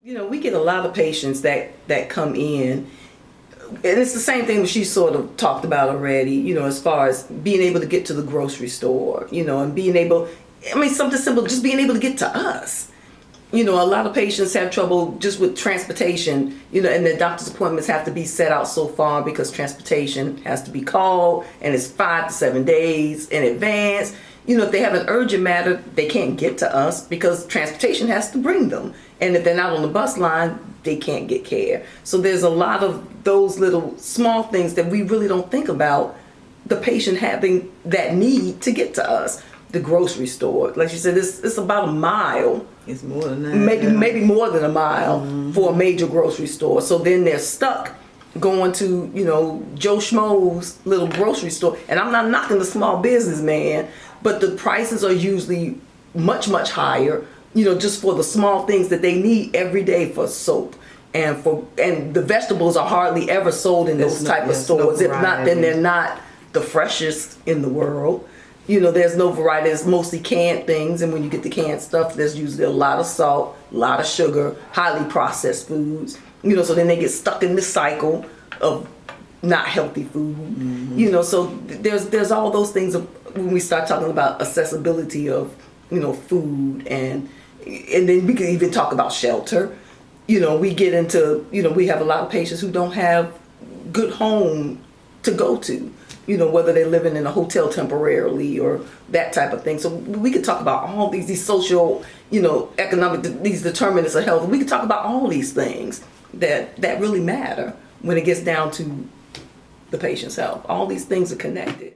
We get a lot of patients that come in, and it's the same thing that she sort of talked about already, as far as being able to get to the grocery store, and being able, something simple, just being able to get to us. A lot of patients have trouble just with transportation, and their doctor's appointments have to be set out so far because transportation has to be called, and it's 5 to 7 days in advance. If they have an urgent matter, they can't get to us because transportation has to bring them. And if they're not on the bus line, they can't get care. So there's a lot of those little small things that we really don't think about the patient having that need to get to us. The grocery store, like you said, it's about a mile. It's more than that. Maybe more than a mile for a major grocery store. So then they're stuck going to, Joe Schmo's little grocery store. And I'm not knocking the small businessman, but the prices are usually much, much higher, just for the small things that they need every day for soap. And the vegetables are hardly ever sold in those type of stores. If not, then they're not the freshest in the world. There's no variety. It's mostly canned things. And when you get the canned stuff, there's usually a lot of salt, a lot of sugar, highly processed foods. So then they get stuck in this cycle of not healthy food. So there's all those things when we start talking about accessibility of, food and then we can even talk about shelter. We get into, we have a lot of patients who don't have good home to go to. Whether they're living in a hotel temporarily or that type of thing. So we could talk about all these social, economic, these determinants of health. We could talk about all these things that really matter when it gets down to the patient's health. All these things are connected.